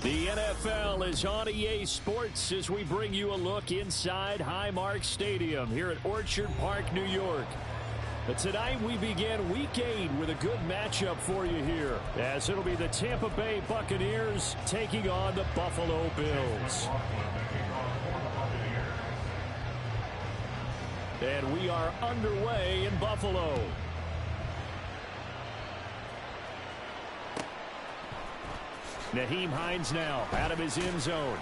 The NFL is on EA Sports as we bring you a look inside Highmark Stadium here at Orchard Park, New York. But tonight we begin Week 8 with a good matchup for you here, as it'll be the Tampa Bay Buccaneers taking on the Buffalo Bills. And we are underway in Buffalo. Nyheim Hines now out of his end zone.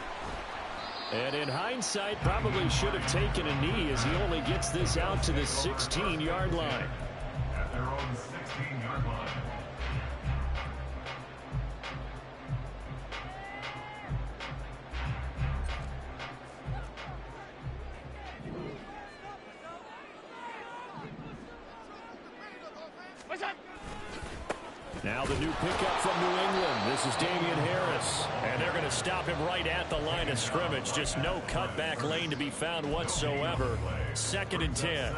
And in hindsight, probably should have taken a knee as he only gets this out to the 16-yard line. At their own 16-yard line. Now the new pickup from New England. This is Damian Harris. And they're going to stop him right at the line of scrimmage. Just no cutback lane to be found whatsoever. 2nd and 10.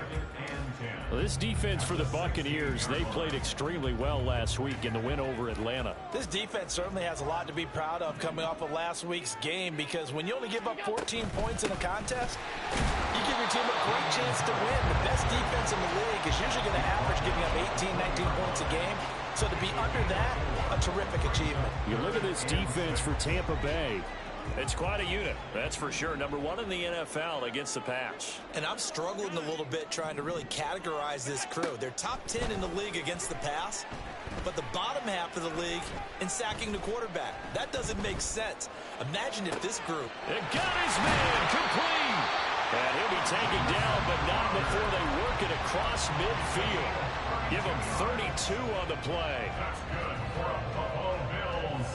Well, this defense for the Buccaneers, they played extremely well last week in the win over Atlanta. This defense certainly has a lot to be proud of coming off of last week's game, because when you only give up 14 points in a contest, you give your team a great chance to win. The best defense in the league is usually going to average giving up 18, 19 points a game. So to be under that, a terrific achievement. You look at this defense for Tampa Bay. It's quite a unit, that's for sure. Number 1 in the NFL against the pass. And I'm struggling a little bit trying to really categorize this crew. They're top 10 in the league against the pass, but the bottom half of the league in sacking the quarterback. That doesn't make sense. Imagine if this group... It got his man complete. And he'll be taken down, but not before they work it across midfield. Give him 32 on the play. That's good for a Buffalo Bills.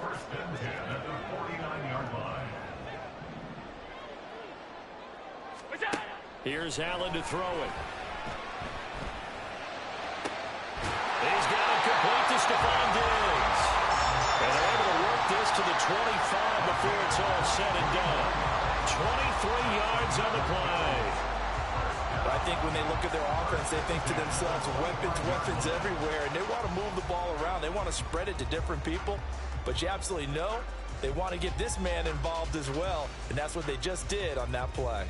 First and 10 at the 49-yard line. Here's Allen to throw it. He's got it complete to Stephon Diggs. And they're able to work this to the 25 before it's all said and done. 23 yards on the play. I think when they look at their offense, they think to themselves, weapons everywhere, and they want to move the ball around. They want to spread it to different people, but you absolutely know they want to get this man involved as well, and that's what they just did on that play.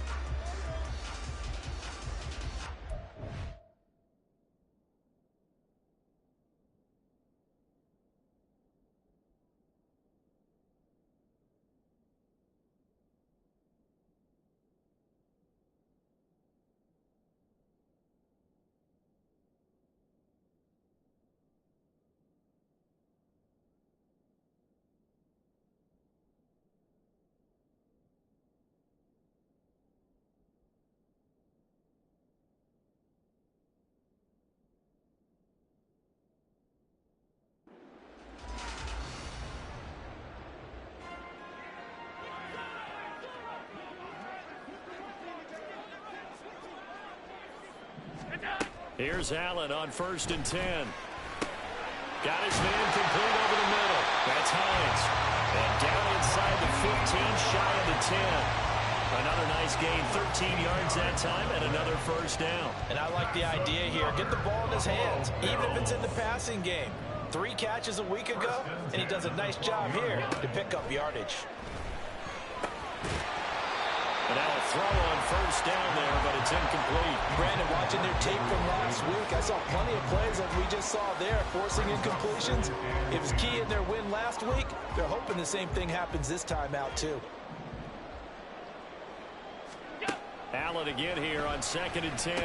Here's Allen on 1st and 10. Got his man complete over the middle. That's Hines. And down inside the 15, shy of the 10. Another nice gain, 13 yards that time, and another first down. And I like the idea here. Get the ball in his hands, even if it's in the passing game. 3 catches a week ago, and he does a nice job here to pick up yardage. And now a throw on first down there, but it's incomplete. Brandon, watching their tape from last week, I saw plenty of plays like we just saw there, forcing incompletions. It was key in their win last week. They're hoping the same thing happens this time out, too. Allen again here on 2nd and 10.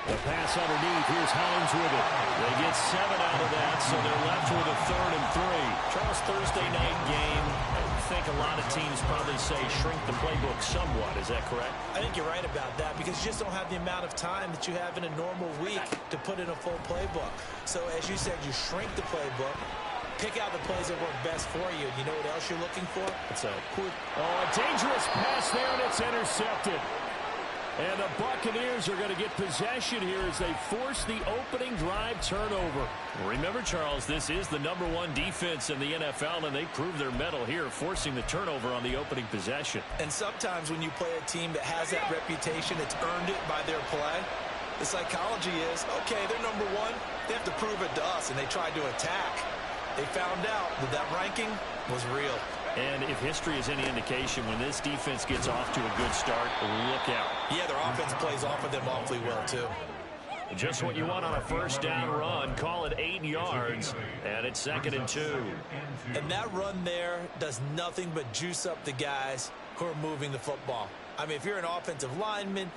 The pass underneath. Here's Hines with it. They get 7 out of that, so they're left with a 3rd and 3. Charles, Thursday night game. I think a lot of teams probably say shrink the playbook somewhat. Is that correct? I think you're right about that, because you just don't have the amount of time that you have in a normal week to put in a full playbook. So as you said, you shrink the playbook, pick out the plays that work best for you. You know what else you're looking for? It's a dangerous pass there, and it's intercepted. And the Buccaneers are going to get possession here as they force the opening drive turnover. Remember, Charles, this is the #1 defense in the NFL, and they prove their mettle here, forcing the turnover on the opening possession. And sometimes when you play a team that has that reputation, it's earned it by their play. The psychology is, okay, they're #1. They have to prove it to us, and they try to attack. They found out that that ranking was real. And if history is any indication, when this defense gets off to a good start, look out. Yeah, their offense plays off of them awfully well, too. Just what you want on a first down run. Call it 8 yards, and it's 2nd and 2. And that run there does nothing but juice up the guys who are moving the football. I mean, if you're an offensive lineman,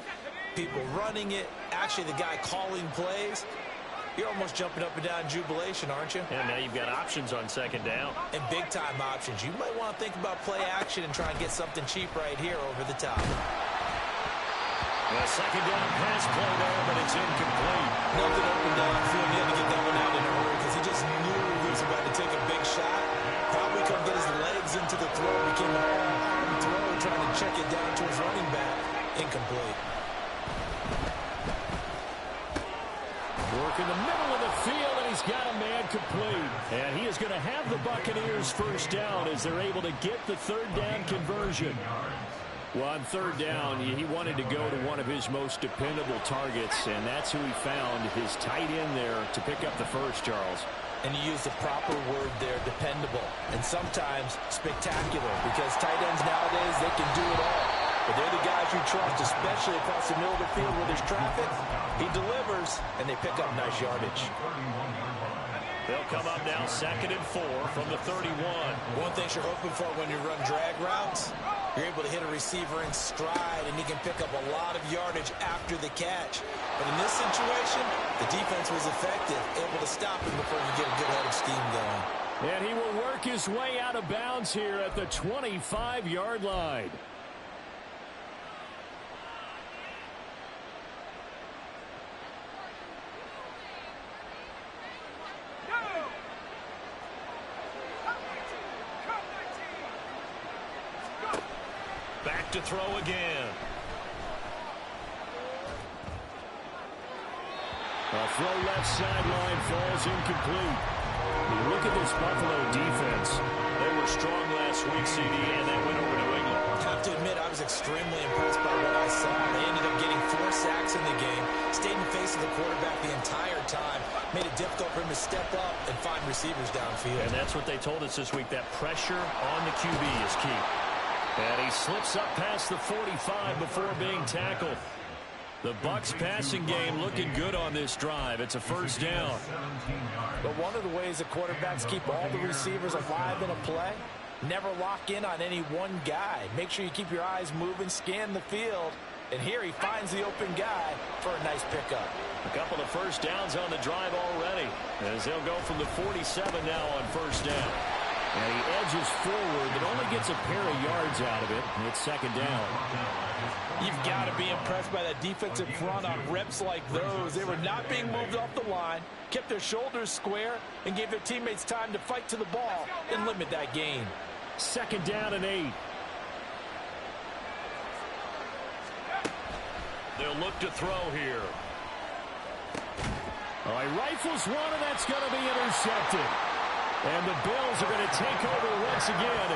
people running it, actually the guy calling plays, you're almost jumping up and down in jubilation, aren't you? And now you've got options on 2nd down. And big-time options. You might want to think about play action and try and get something cheap right here over the top. A 2nd down pass play there, but it's incomplete. Nothing open downfield. He had to get that one out in a hurry because he just knew he was about to take a big shot. Probably couldn't get his legs into the throw. Became an arm throw, trying to check it down to his running back. Incomplete. Work in the middle of the field, and he's got a man complete. And he is going to have the Buccaneers first down as they're able to get the 3rd down conversion. Well, on 3rd down, he wanted to go to one of his most dependable targets, and that's who he found, his tight end there, to pick up the first, Charles. And you use the proper word there, dependable, and sometimes spectacular, because tight ends nowadays, they can do it all. But they're the guys you trust, especially across the middle of the field where there's traffic. He delivers, and they pick up nice yardage. They'll come up now 2nd and 4 from the 31. One thing you're hoping for when you run drag routes, you're able to hit a receiver in stride, and he can pick up a lot of yardage after the catch. But in this situation, the defense was effective, able to stop him before you get a good head of steam going. And he will work his way out of bounds here at the 25-yard line. Back to throw again. A throw left sideline falls incomplete. Look at this Buffalo defense. They were strong last week, CD, and they went over New England. I have to admit, I was extremely impressed by what I saw. They ended up getting 4 sacks in the game, stayed in the face of the quarterback the entire time, made it difficult for him to step up and find receivers downfield. And that's what they told us this week, that pressure on the QB is key. And he slips up past the 45 before being tackled. The Bucs passing game looking good on this drive. It's a first down. But one of the ways that quarterbacks keep all the receivers alive in a play, never lock in on any one guy. Make sure you keep your eyes moving, scan the field. And here he finds the open guy for a nice pickup. A couple of first downs on the drive already, as they'll go from the 47 now on first down. And he edges forward, but only gets a pair of yards out of it. And it's 2nd down. You've got to be impressed by that defensive front on reps like those. They were not being moved off the line, kept their shoulders square, and gave their teammates time to fight to the ball and limit that gain. 2nd down and 8. They'll look to throw here. He rifles one, and that's going to be intercepted. And the Bills are going to take over once again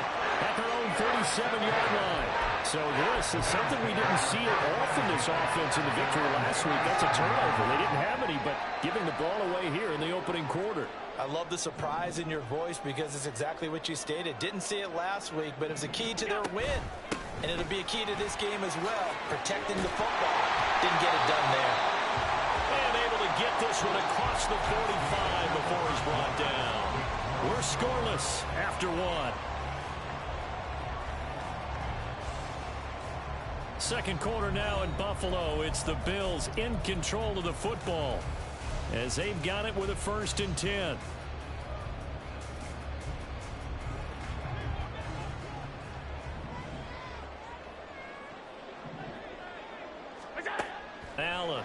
at their own 37-yard line. So this is something we didn't see often, this offense in the victory last week. That's a turnover. They didn't have any, but giving the ball away here in the opening quarter. I love the surprise in your voice because it's exactly what you stated. Didn't see it last week, but it was a key to their win. And it'll be a key to this game as well, protecting the football. Didn't get it done there. And able to get this one across the 45 before he's brought down. We're scoreless after 1. Second quarter now in Buffalo. It's the Bills in control of the football as they've got it with a 1st and 10. Allen.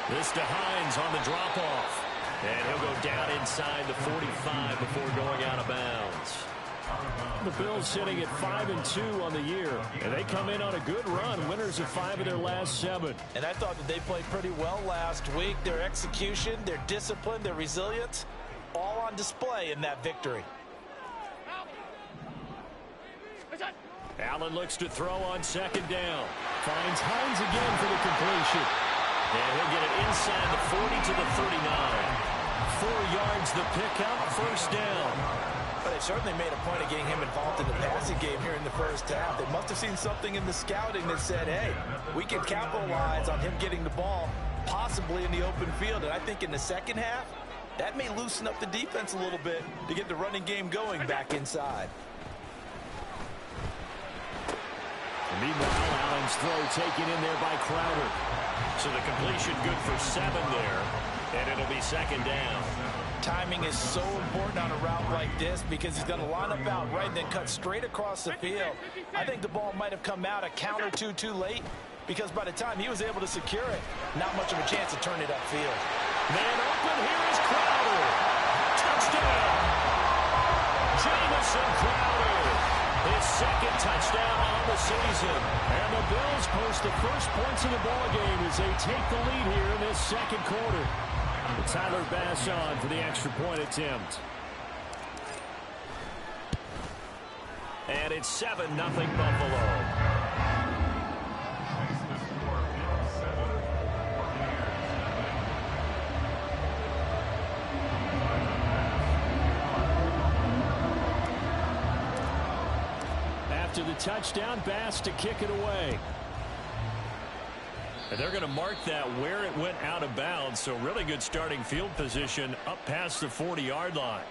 This to Hines on the drop-off. And he'll go down inside the 45 before going out of bounds. The Bills sitting at 5-2 on the year. And they come in on a good run, winners of 5 of their last 7. And I thought that they played pretty well last week. Their execution, their discipline, their resilience, all on display in that victory. Allen looks to throw on 2nd down. Finds Hines again for the completion. And he'll get it inside the 40 to the 39. yards the pickup, first down. But they certainly made a point of getting him involved in the passing game here in the first half. They must have seen something in the scouting that said, hey, we can capitalize on him getting the ball possibly in the open field. And I think in the second half, that may loosen up the defense a little bit to get the running game going back inside. And meanwhile, Allen's throw taken in there by Crowder. So the completion good for 7 there, and it'll be second down. Timing is so important on a route like this because he's going to line up out right and then cut straight across the field. I think the ball might have come out a count or two too late because by the time he was able to secure it, not much of a chance to turn it upfield. Man open, here is Crowder. Touchdown! Jamison Crowder. His second touchdown on the season. And the Bills post the first points of the ballgame as they take the lead here in this second quarter. Tyler Bass on for the extra point attempt. And it's 7-0 Buffalo. After the touchdown, Bass to kick it away. And they're going to mark that where it went out of bounds. So really good starting field position up past the 40-yard line.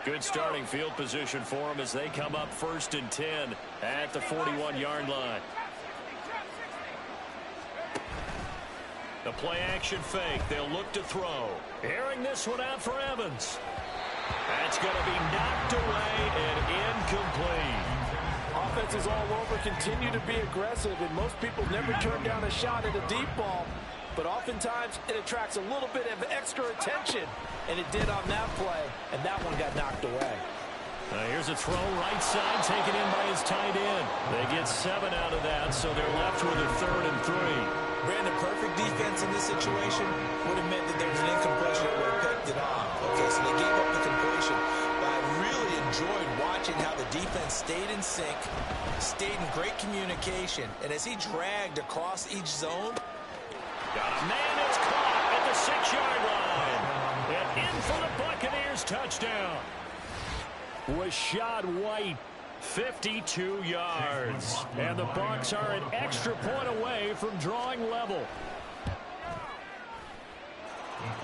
Good starting field position for them as they come up 1st and 10 at the 41-yard line. The play action fake. They'll look to throw. Airing this one out for Evans. That's going to be knocked away and incomplete. Offenses all over continue to be aggressive, and most people never turn down a shot at a deep ball. But oftentimes, it attracts a little bit of extra attention, and it did on that play, and that one got knocked away. Here's a throw right side taken in by his tight end. They get 7 out of that, so they're left with a 3rd and 3. Brandon, perfect defense in this situation would have meant that there's an incompletion that would have picked it off. Okay, so they gave up the completion. But I really enjoyed watching how the defense stayed in sync, stayed in great communication, and as he dragged across each zone. Got a man that's caught at the 6-yard line. And in for the Buccaneers touchdown. Rashad White, 52 yards. And the Bucs are an extra point away from drawing level.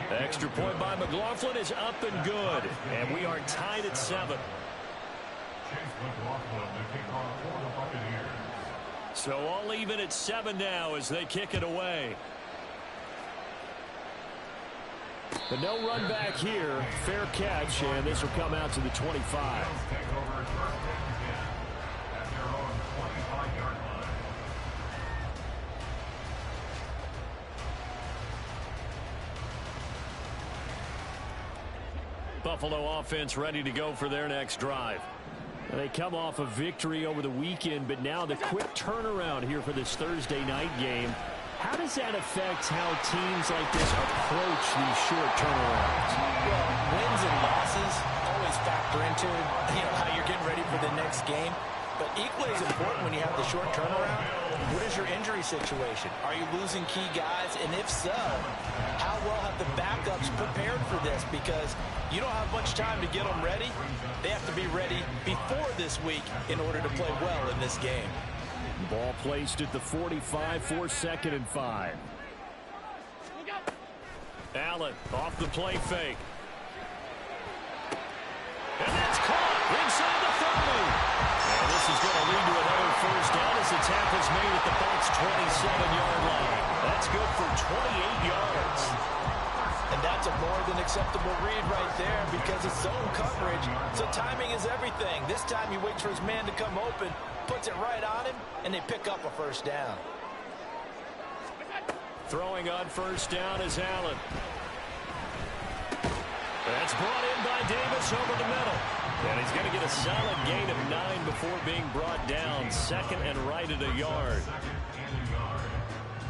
The extra point by McLaughlin is up and good. And we are tied at 7. So all even at 7 now as they kick it away. But no run back here. Fair catch, and this will come out to the 25. Buffalo offense ready to go for their next drive. They come off a victory over the weekend, but now the quick turnaround here for this Thursday night game. How does that affect how teams like this approach these short turnarounds? Well, wins and losses always factor into how you're getting ready for the next game. But equally as important when you have the short turnaround, what is your injury situation? Are you losing key guys? And if so, how well have the backups prepared for this? Because you don't have much time to get them ready. They have to be ready before this week in order to play well in this game. Ball placed at the 45 for 2nd and 5. Allen off the play fake. And that's caught inside the 30. And this is going to lead to another first down as the tackle's made at the Bucs' 27-yard line. That's good for 28 yards. And that's a more than acceptable read right there because it's zone coverage. So timing is everything. This time he waits for his man to come open, puts it right on him, and they pick up a first down. Throwing on first down is Allen. That's brought in by Davis over the middle. And he's going to get a solid gain of 9 before being brought down. 2nd and right at a yard.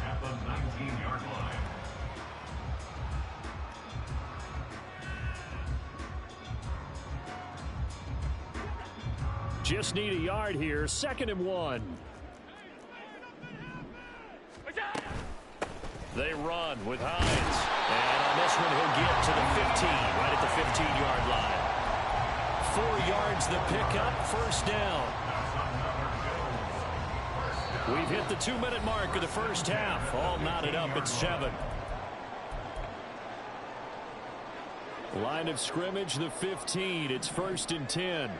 At the 19-yard line. Just need a yard here. 2nd and 1. They run with Hines. And on this one, he'll get to the 15, right at the 15-yard line. 4 yards the pickup, first down. We've hit the 2-minute mark of the first half. All knotted up at 7. Line of scrimmage, the 15. It's 1st and 10.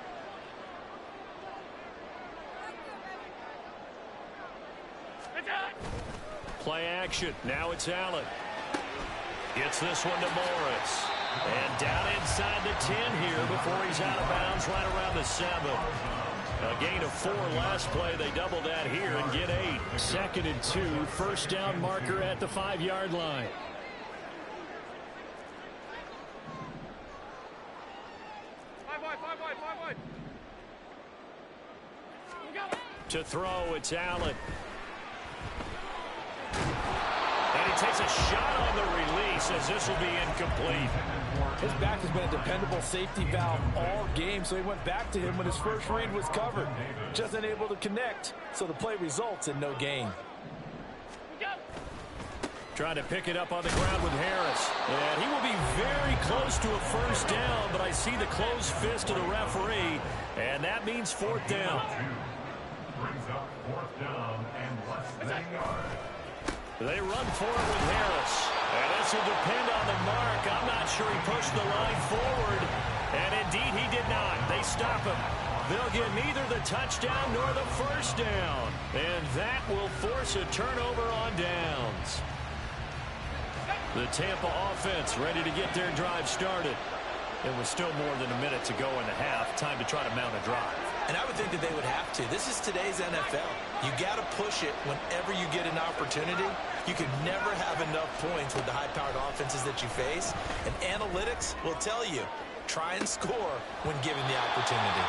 Play action. Now it's Allen. Gets this one to Morris. And down inside the 10 here before he's out of bounds right around the 7. A gain of 4 last play. They double that here and get 8. 2nd and 2. First down marker at the 5-yard line. To throw, it's Allen. And he takes a shot on the release as this will be incomplete. His back has been a dependable safety valve all game, so he went back to him when his first read was covered. Just unable to connect, so the play results in no gain. Trying to pick it up on the ground with Harris. And he will be very close to a first down, but I see the closed fist of the referee, and that means 4th down. Brings up 4th down and less than a yard. They run for it with Harris. And this will depend on the mark. I'm not sure he pushed the line forward. And indeed, he did not. They stop him. They'll get neither the touchdown nor the first down. And that will force a turnover on downs. The Tampa offense ready to get their drive started. It was still more than a minute to go in the half. Time to try to mount a drive. And I would think that they would have to. This is today's NFL. You got to push it whenever you get an opportunity. You can never have enough points with the high-powered offenses that you face. And analytics will tell you, try and score when given the opportunity.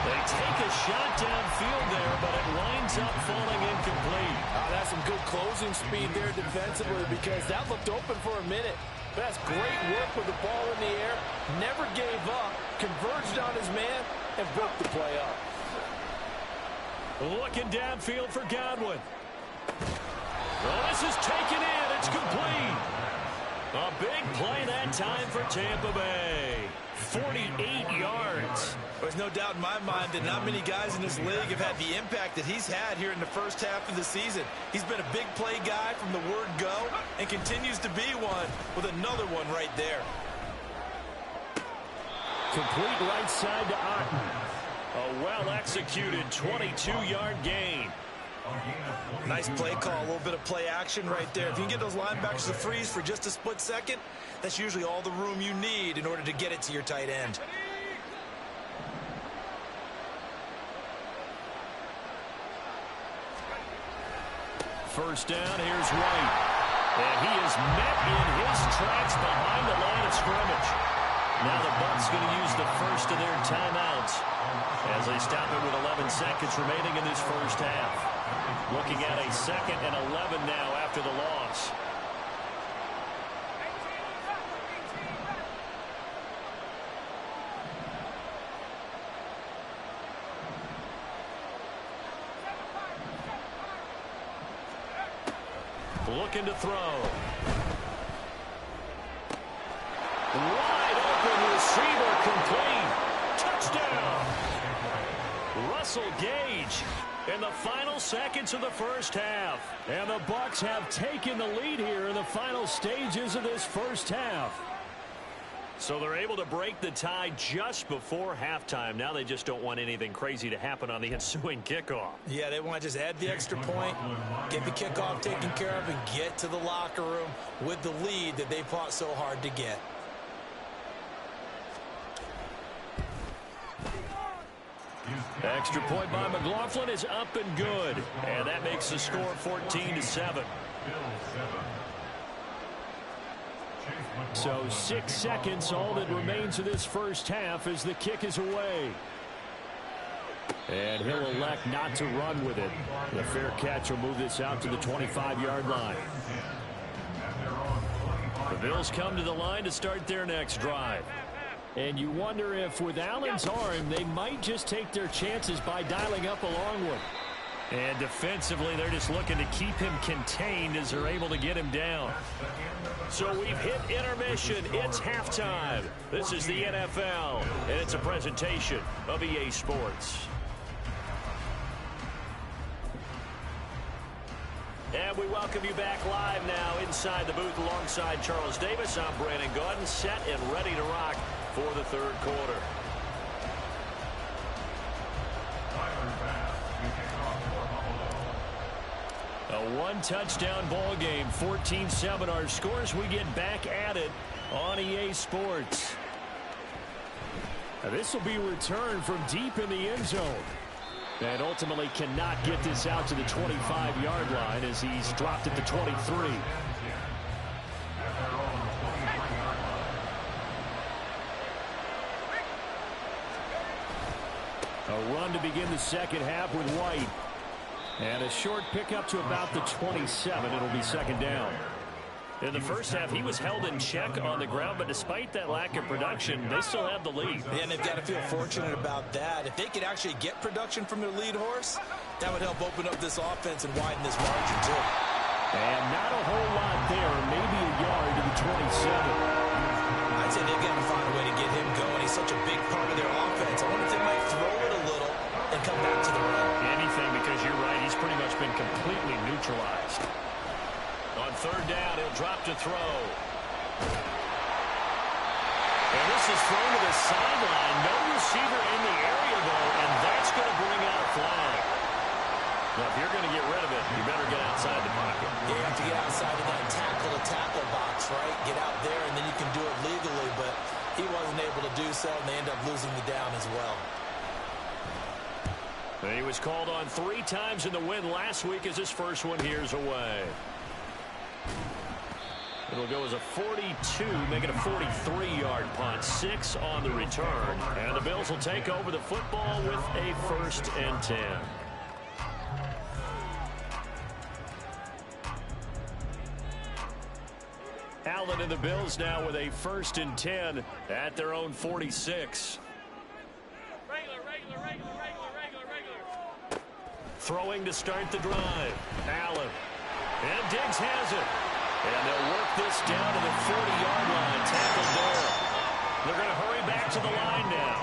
They take a shot downfield there, but it winds up falling incomplete. That's some good closing speed there defensively because that looked open for a minute. But that's great work with the ball in the air. Never gave up, converged on his man, and broke the play up. Looking downfield for Godwin. Well, this is taken in. It's complete. A big play that time for Tampa Bay. 48 yards. There's no doubt in my mind that not many guys in this league have had the impact that he's had here in the first half of the season. He's been a big play guy from the word go and continues to be one with another one right there. Complete right side to Otten. A well-executed 22-yard gain. Nice play call, a little bit of play action right there. If you can get those linebackers to freeze for just a split second, that's usually all the room you need in order to get it to your tight end. First down, here's White. And he is met in his tracks behind the line of scrimmage. Now the Bucs going to use the first of their timeouts as they stop it with 11 seconds remaining in this first half. Looking at a 2nd and 11 now after the loss. Looking to throw. Wide open receiver complete. Touchdown. Russell Gage in the final seconds of the first half. And the Bucs have taken the lead here in the final stages of this first half. So they're able to break the tie just before halftime. Now they just don't want anything crazy to happen on the ensuing kickoff. Yeah, they want to just add the extra point, get the kickoff taken care of, and get to the locker room with the lead that they fought so hard to get. Extra point by McLaughlin is up and good. And that makes the score 14-7. So 6 seconds, all that remains of this first half as the kick is away. And he'll elect not to run with it. The fair catch will move this out to the 25-yard line. The Bills come to the line to start their next drive. And you wonder if with Allen's arm, they might just take their chances by dialing up a long one. And defensively, they're just looking to keep him contained as they're able to get him down. So we've hit intermission. It's halftime. This is the NFL, and it's a presentation of EA Sports. And we welcome you back live now inside the booth alongside Charles Davis. I'm Brandon Gaudin, set and ready to rock for the third quarter. A one-touchdown ball game, 14-7 our scores. We get back at it on EA Sports. Now this will be returned from deep in the end zone. And ultimately cannot get this out to the 25-yard line as he's dropped at the 23. A run to begin the second half with White. And a short pickup to about the 27. It'll be second down. In the first half, he was held in check on the ground, but despite that lack of production, they still have the lead. Yeah, and they've got to feel fortunate about that. If they could actually get production from their lead horse, that would help open up this offense and widen this margin, too. And not a whole lot there, maybe a yard to the 27. I'd say they've got to find a way to get him going. He's such a big part of their offense. I wonder if they might throw it a little and come back to the run. Anything, because you're right, he's pretty much been completely neutralized. On third down, he'll drop to throw. And this is thrown to the sideline. No receiver in the area, though, and that's going to bring out a flag. Now, if you're going to get rid of it, you better get outside the pocket. You have to get outside of that tackle box, right? Get out there, and then you can do it legally, but he wasn't able to do so, and they end up losing the down as well. He was called on 3 times in the win last week as his first one here's away. It'll go as a 42, make it a 43-yard punt, 6 on the return. And the Bills will take over the football with a 1st and 10. Allen and the Bills now with a 1st and 10 at their own 46. Throwing to start the drive. Allen. And Diggs has it. And they'll work this down to the 40-yard line. Tackled there. They're going to hurry back to the line now.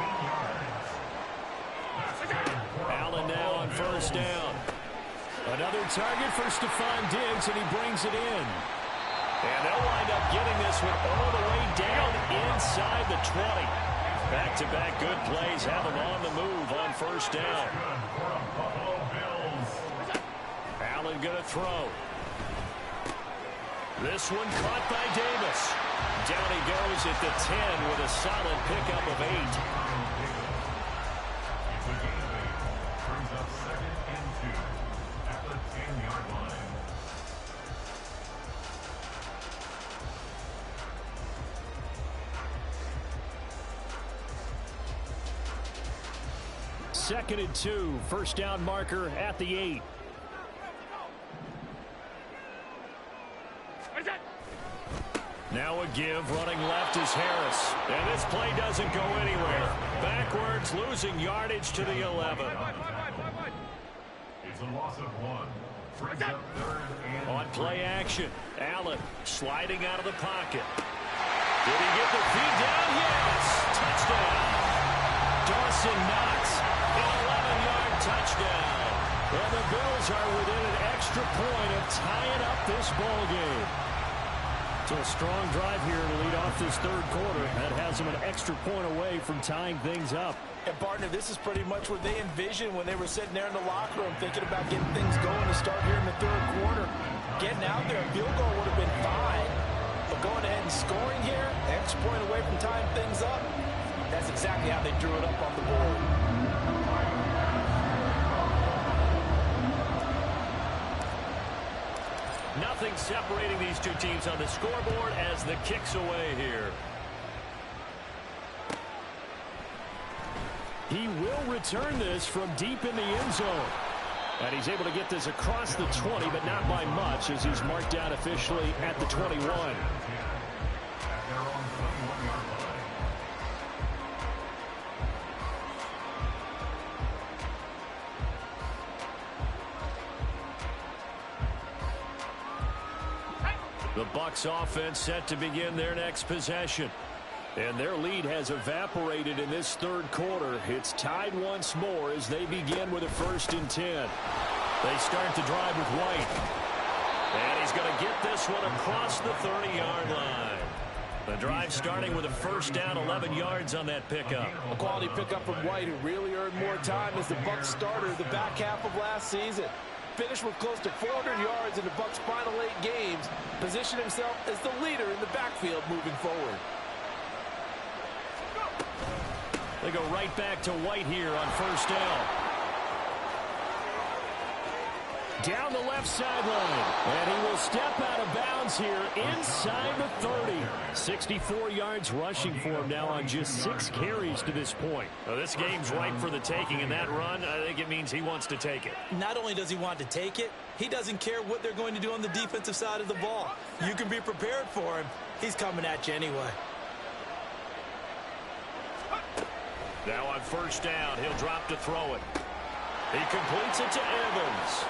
Allen now on 1st down. Another target for Stephon Diggs, and he brings it in. And they'll wind up getting this one all the way down inside the 20. Back-to-back good plays have them on the move on 1st down. Allen going to throw. This one caught by Davis. Down he goes at the 10 with a solid pickup of 8. Brings up 2nd and 2 at the 10-yard line. Second and 2, 1st down marker at the 8. Now a give, running left is Harris. And this play doesn't go anywhere. Backwards, losing yardage to the 11. It's a loss of 1. Brings up 3rd and On play action, Allen sliding out of the pocket. Did he get the feed down? Yes! Touchdown! Dawson Knox, an 11-yard touchdown. And the Bills are within an extra point of tying up this ball game. So a strong drive here to lead off this third quarter. That has them an extra point away from tying things up. And, partner, this is pretty much what they envisioned when they were sitting there in the locker room thinking about getting things going to start here in the third quarter. Getting out there, a field goal would have been fine. But going ahead and scoring here, extra point away from tying things up, that's exactly how they drew it up on the board. Nothing separating these two teams on the scoreboard as the kick's away here. He will return this from deep in the end zone. And he's able to get this across the 20, but not by much as he's marked down officially at the 21. The Bucs offense set to begin their next possession. And their lead has evaporated in this third quarter. It's tied once more as they begin with a 1st and 10. They start the drive with White. And he's going to get this one across the 30-yard line. The drive starting with a 1st down, 11 yards on that pickup. A quality pickup from White, who really earned more time as the Bucs starter the back half of last season. Finished with close to 400 yards in the Bucs' final 8 games. Positioned himself as the leader in the backfield moving forward. They go right back to White here on 1st down. Down the left sideline. And he will step out of bounds here inside the 30. 64 yards rushing for him now on just 6 carries to this point. Well, this game's ripe for the taking, and that run, I think it means he wants to take it. Not only does he want to take it, he doesn't care what they're going to do on the defensive side of the ball. You can be prepared for him. He's coming at you anyway. Now on 1st down, he'll drop to throw it. He completes it to Evans.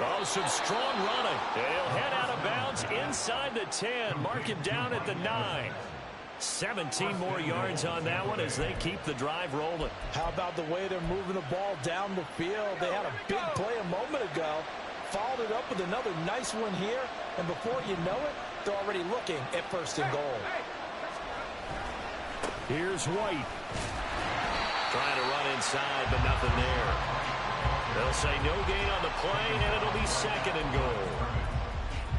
Oh, some strong running. He'll head out of bounds inside the 10. Mark him down at the 9. 17 more yards on that one as they keep the drive rolling. How about the way they're moving the ball down the field? They had a big play a moment ago. Followed it up with another nice one here. And before you know it, they're already looking at 1st and goal. Here's White. Trying to run inside, but nothing there. They'll say no gain on the play, and it'll be 2nd and goal.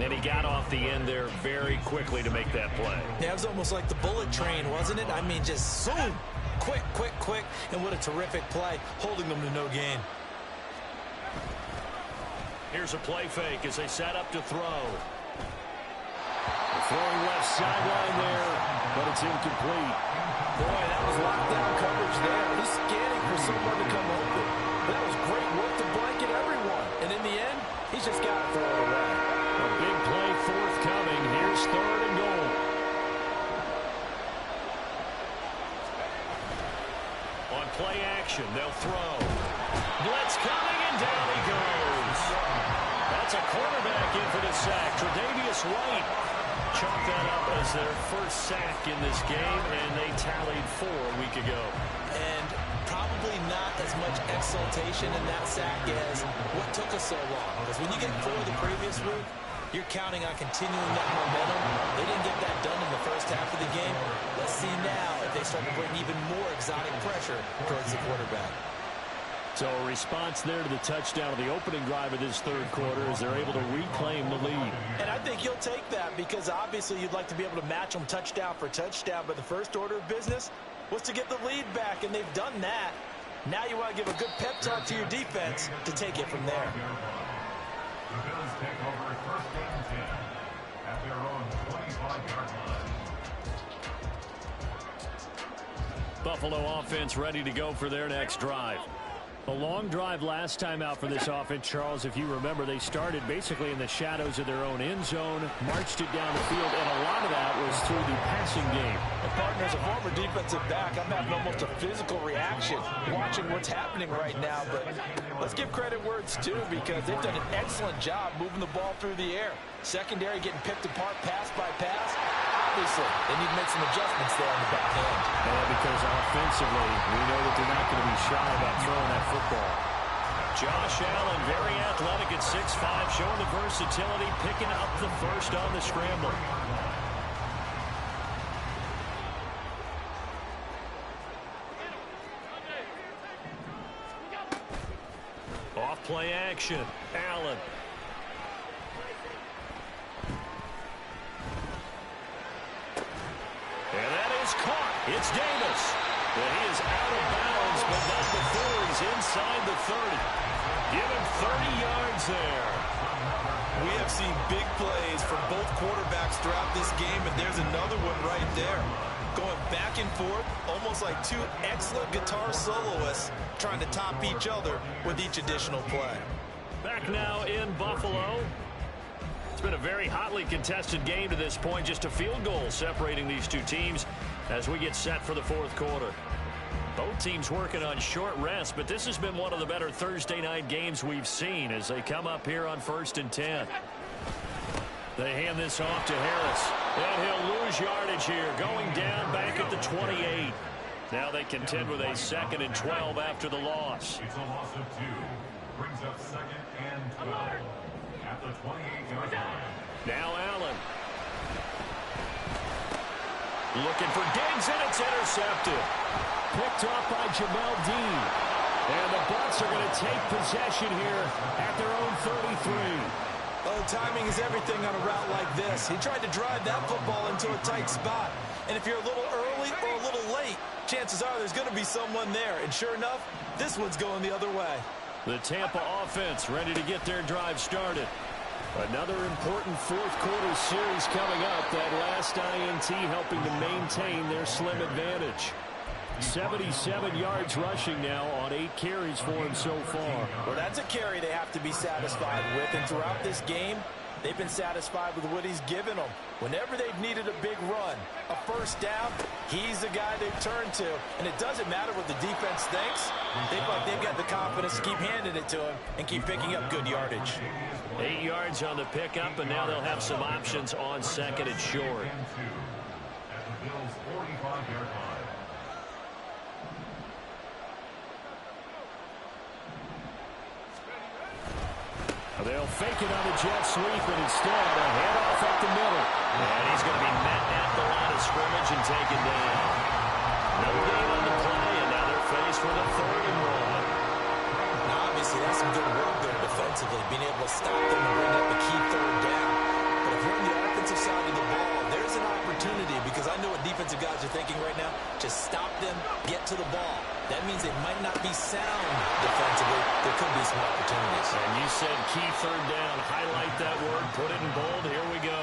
And he got off the end there very quickly to make that play. Yeah, it was almost like the bullet train, wasn't it? I mean, just zoom. Quick, quick, quick. And what a terrific play, holding them to no gain. Here's a play fake as they set up to throw. Throwing left sideline there, but it's incomplete. Boy, that was lockdown coverage there. He's scanning for someone to come open. That was great work to blanket everyone. And in the end, he's just got to throw it away. A big play forthcoming. Here's 3rd and goal. On play action, they'll throw. Blitz coming, and down he goes. That's a quarterback in for the sack. Tre'Davious White chalked that up as their 1st sack in this game, and they tallied 4 a week ago. And probably not as much exultation in that sack as what took us so long. Because when you get 4 the previous week, you're counting on continuing that momentum. They didn't get that done in the 1st half of the game. Let's see now if they start to bring even more exotic pressure towards the quarterback. So a response there to the touchdown of the opening drive of this 3rd quarter as they're able to reclaim the lead. And I think you'll take that because obviously you'd like to be able to match them touchdown for touchdown, but the first order of business was to get the lead back, and they've done that. Now you want to give a good pep talk to your defense to take it from there. The Bills take over 1st and 10 at their own 25-yard line. Buffalo offense ready to go for their next drive. A long drive last time out for this offense, Charles. If you remember, they started basically in the shadows of their own end zone, marched it down the field, and a lot of that was through the passing game. And partner, as a former defensive back, I'm having almost a physical reaction watching what's happening right now. But let's give credit where it's due because they've done an excellent job moving the ball through the air. Secondary getting picked apart pass by pass. Obviously, they need to make some adjustments there on the back end. Because offensively, we know that they're not going to be shy about throwing that football. Josh Allen, very athletic at 6'5", showing the versatility, picking up the 1st on the scramble. Off play action, Allen. And that is caught. It's Davis. And he is out of bounds, but not before he's inside the 30. Give him 30 yards there. We have seen big plays from both quarterbacks throughout this game, and there's another one right there. Going back and forth, almost like 2 excellent guitar soloists trying to top each other with each additional play. Back now in Buffalo. It's been a very hotly contested game to this point. Just a field goal separating these two teams as we get set for the 4th quarter. Both teams working on short rest, but this has been one of the better Thursday night games we've seen as they come up here on 1st and 10. They hand this off to Harris. And he'll lose yardage here, going down back at the 28. Now they contend with a 2nd and 12 after the loss. It's a loss of 2. Brings up 2nd and 12 at the 28-yard line. Now Allen. Looking for Diggs, and it's intercepted. Picked off by Jamel Dean. And the Bucs are going to take possession here at their own 33. Oh, timing is everything on a route like this. He tried to drive that football into a tight spot. And if you're a little early or a little late, chances are there's going to be someone there. And sure enough, this one's going the other way. The Tampa offense ready to get their drive started. Another important fourth quarter series coming up. That last INT helping to maintain their slim advantage. 77 yards rushing now on 8 carries for him so far. Well, that's a carry they have to be satisfied with. And throughout this game, they've been satisfied with what he's given them. Whenever they've needed a big run, a first down, he's the guy they've turned to. And it doesn't matter what the defense thinks. They feel like they've got the confidence to keep handing it to him and keep picking up good yardage. 8 yards on the pickup, and now they'll have some options on 2nd and short. And 2 at the Bills' 45-yard line. They'll fake it on the jet sweep, and instead a handoff up the middle. And he's going to be met at the line of scrimmage and taken down. No gain on the play, and now they're faced with a 3rd and 1. Now, obviously, that's some good work there defensively, being able to stop them and bring up a key 3rd down. But if you're on the offensive side of the ball, there's an opportunity, because I know what defensive guys are thinking right now. Just stop them, get to the ball. That means they might not be sound defensively. There could be some opportunities. And you said key 3rd down. Highlight that word. Put it in bold. Here we go.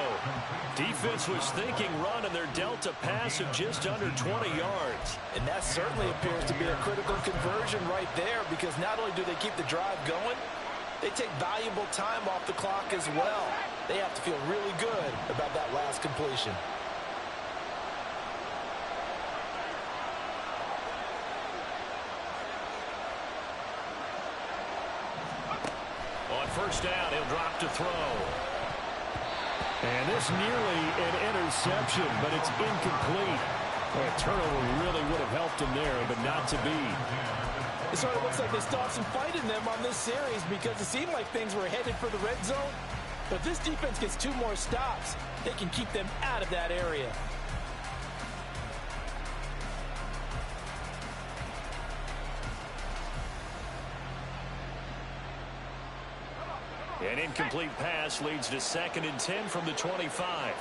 Defense was thinking run, and they're dealt a pass of just under 20 yards. And that certainly appears to be a critical conversion right there, because not only do they keep the drive going, they take valuable time off the clock as well. They have to feel really good about that last completion. On first down, he'll drop to throw. And this nearly an interception, but it's incomplete. Well, a turnover really would have helped him there, but not to be. It sort of looks like they still have some fight in them on this series, because it seemed like things were headed for the red zone. But this defense gets 2 more stops. They can keep them out of that area. An incomplete pass leads to 2nd and 10 from the 25.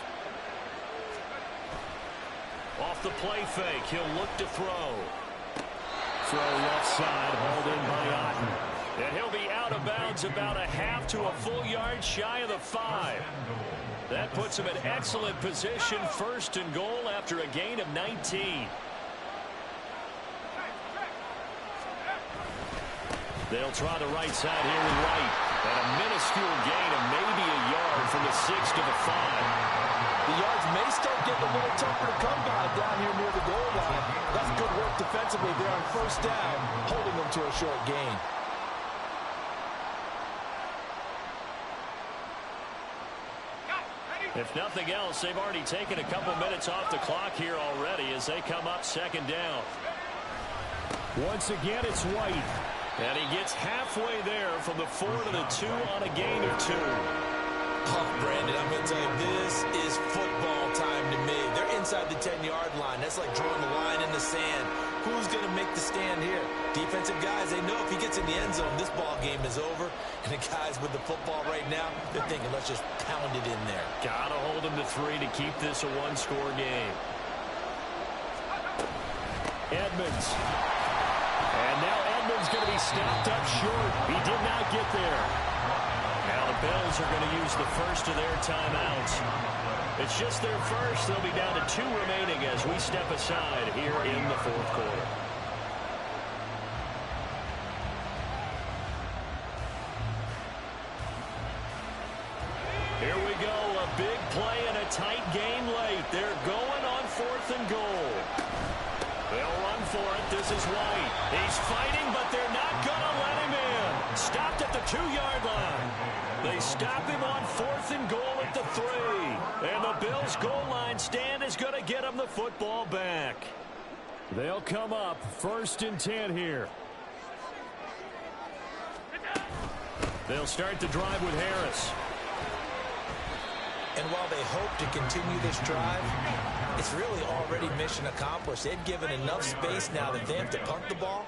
Off the play fake, he'll look to throw. Throw left side, hauled in by Otten. And he'll be out of bounds about a half to a full yard shy of the 5. That puts him in excellent position, 1st and goal after a gain of 19. They'll try the right side here with Wright. And a minuscule gain of maybe a yard from the 6 to the 5. The yards may start getting a little tougher to come by down here near the goal line. That's good work defensively there on first down, holding them to a short gain. If nothing else, they've already taken a couple minutes off the clock here already as they come up 2nd down. Once again, it's White. And he gets halfway there from the 4 to the 2 on a gain of 2. Oh, Brandon, I'm going to tell you, this is football time to me. They're inside the 10-yard line. That's like drawing the line in the sand. Who's going to make the stand here? Defensive guys, they know if he gets in the end zone, this ball game is over. And the guys with the football right now, they're thinking, let's just pound it in there. Got to hold him to 3 to keep this a 1-score game. Edmonds. And now Edmonds going to be stopped up short. He did not get there. Now the Bills are going to use the first of their timeouts. It's just their first. They'll be down to 2 remaining as we step aside here in the 4th quarter. Here we go. A big play and a tight game late. They're going on 4th and goal. They'll run for it. This is White. He's fighting, but they're not going to let him in. Stopped at the 2-yard line. They stop him on 4th and goal at the 3. And the Bills' goal line stand is going to get him the football back. They'll come up 1st and 10 here. They'll start the drive with Harris. And while they hope to continue this drive, it's really already mission accomplished. They've given enough space now that they have to punt the ball.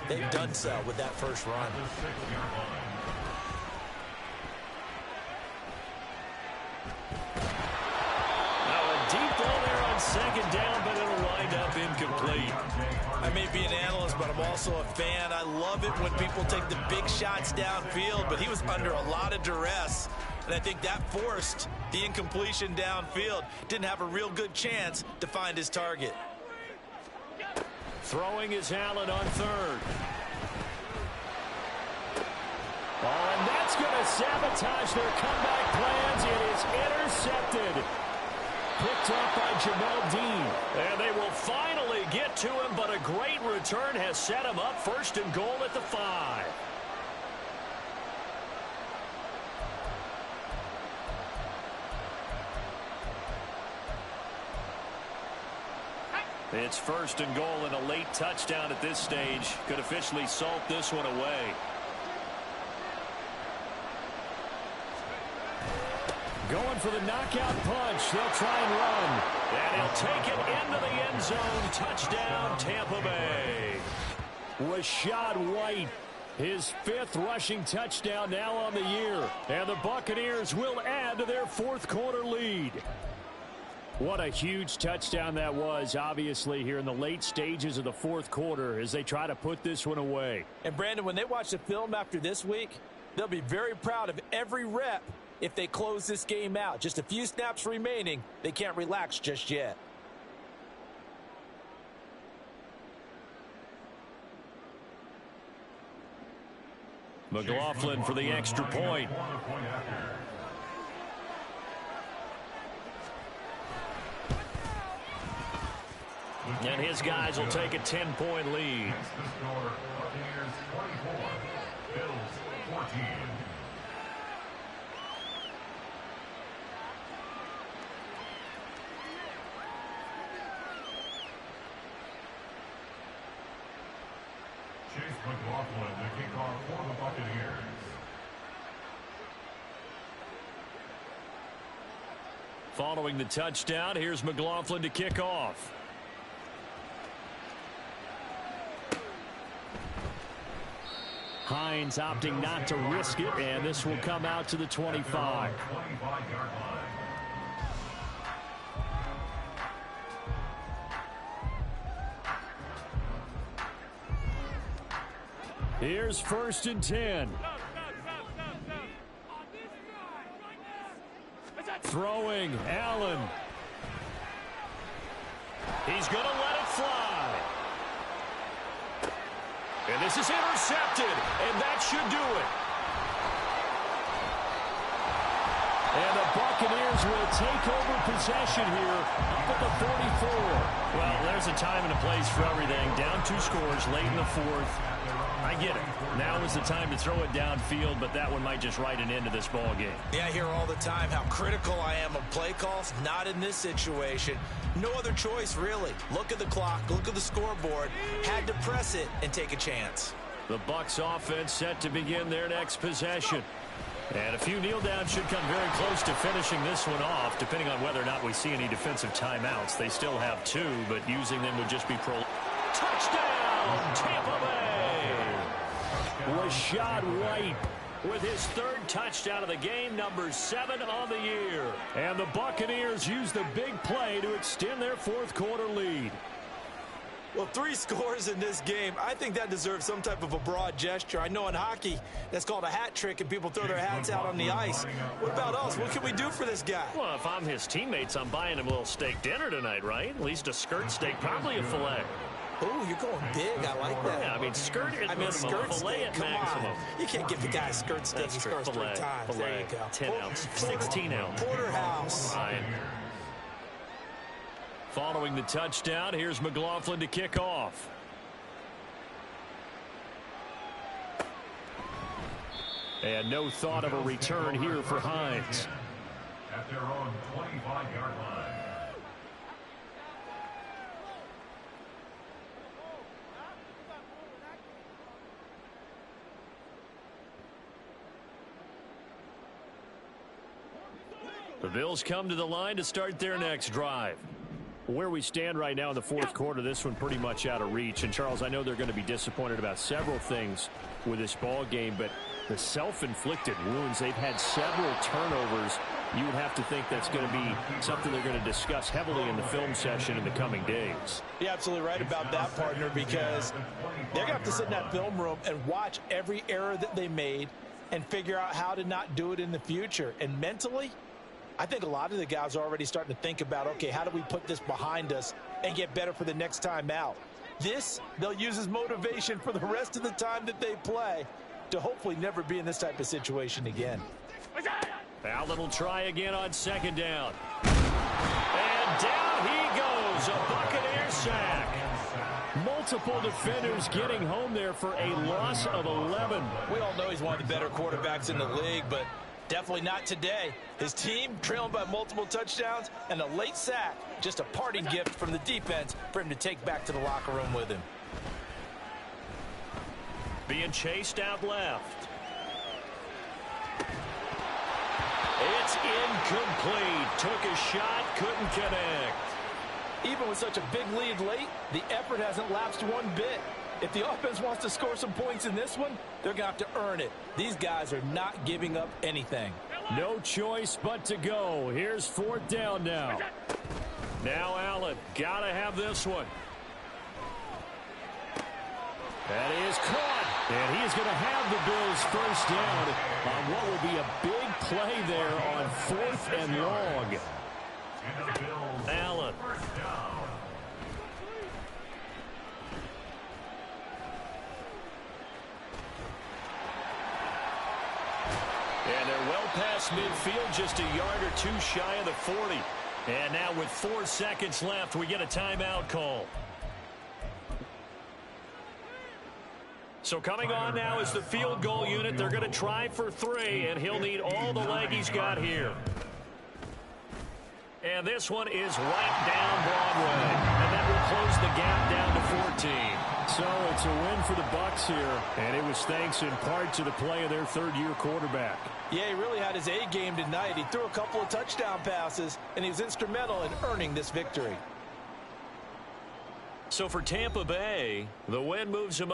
They've done so with that first run. Now a deep ball there on 2nd down, but it'll wind up incomplete. I may be an analyst, but I'm also a fan. I love it when people take the big shots downfield, but he was under a lot of duress. And I think that forced the incompletion downfield. Didn't have a real good chance to find his target. Throwing is Allen on 3rd. Oh, and that's going to sabotage their comeback plans. It is intercepted. Picked up by Jamel Dean. And they will finally get to him, but a great return has set him up 1st and goal at the 5. It's 1st and goal and a late touchdown at this stage. Could officially salt this one away. Going for the knockout punch. They'll try and run. And he'll take it into the end zone. Touchdown, Tampa Bay. Rashad White, his 5th rushing touchdown now on the year. And the Buccaneers will add to their 4th quarter lead. What a huge touchdown that was, obviously, here in the late stages of the 4th quarter as they try to put this one away. And, Brandon, when they watch the film after this week, they'll be very proud of every rep if they close this game out. Just a few snaps remaining. They can't relax just yet. McLaughlin for the extra point. And his guys will take a 10-point lead. Buccaneers 24, Bills 14. Chase McLaughlin, the kickoff for the Buccaneers. Following the touchdown, here's McLaughlin to kick off. Hines opting not to risk it, and this will come out to the 25. Here's 1st and 10. Throwing, Allen. He's going to let it fly. And this is intercepted, and that should do it. And the Buccaneers will take over possession here up at the 44. Well, there's a time and a place for everything. Down 2 scores late in the 4th. I get it. Now is the time to throw it downfield, but that one might just write an end to this ball game. Yeah, I hear all the time how critical I am of play calls. Not in this situation. No other choice, really. Look at the clock. Look at the scoreboard. Had to press it and take a chance. The Bucs offense set to begin their next possession. And a few kneel downs should come very close to finishing this one off, depending on whether or not we see any defensive timeouts. They still have 2, but using them would just be touchdown, Tampa Bay! Rashad White with his 3rd touchdown of the game, number 7 on the year. And the Buccaneers use the big play to extend their 4th quarter lead. Well, 3 scores in this game. I think that deserves some type of a broad gesture. I know in hockey, that's called a hat trick, and people throw their hats out on the ice. What about us? What can we do for this guy? Well, if I'm his teammates, I'm buying him a little steak dinner tonight, right? At least a skirt steak, probably a filet. Oh, you're going big. I like that. Yeah, I mean, skirt at minimum, skirt filet steak. at Come maximum. on. You can't give the guy a skirt steak. That's He true. scores 3 Filet, times. filet, There you go. 10 ounce, 16 ounce. Porterhouse. Fine. Following the touchdown, here's McLaughlin to kick off. And no thought of a return here for Hines. At their own 25-yard line. The Bills come to the line to start their next drive. Where we stand right now in the fourth quarter, this one pretty much out of reach. And, Charles, I know they're going to be disappointed about several things with this ball game, but the self-inflicted wounds, they've had several turnovers. You would have to think that's going to be something they're going to discuss heavily in the film session in the coming days. You're absolutely right about that, partner, because they're going to have to sit in that film room and watch every error that they made and figure out how to not do it in the future. And mentally, I think a lot of the guys are already starting to think about, okay, how do we put this behind us and get better for the next time out? This, they'll use as motivation for the rest of the time that they play to hopefully never be in this type of situation again. Allen will try again on second down. And down he goes, a Buccaneer sack. Multiple defenders getting home there for a loss of 11. We all know he's one of the better quarterbacks in the league, but definitely not today. His team trailing by multiple touchdowns and a late sack. Just a parting gift from the defense for him to take back to the locker room with him. Being chased out left. It's incomplete. Took a shot, couldn't connect. Even with such a big lead late, the effort hasn't lapsed one bit. If the offense wants to score some points in this one, they're going to have to earn it. These guys are not giving up anything. No choice but to go. Here's fourth down now. Now Allen, got to have this one. That is caught. And he is going to have the Bills first down on what will be a big play there on fourth and long. Allen. And they're well past midfield, just a yard or two shy of the 40. And now with 4 seconds left, we get a timeout call. So coming on now is the field goal unit. They're going to try for 3, and he'll need all the leg he's got here. And this one is right down Broadway. And that will close the gap down to 14. So it's a win for the Bucs here. And it was thanks in part to the play of their third-year quarterback. Yeah, he really had his A game tonight. He threw a couple of touchdown passes, and he was instrumental in earning this victory. So for Tampa Bay, the win moves him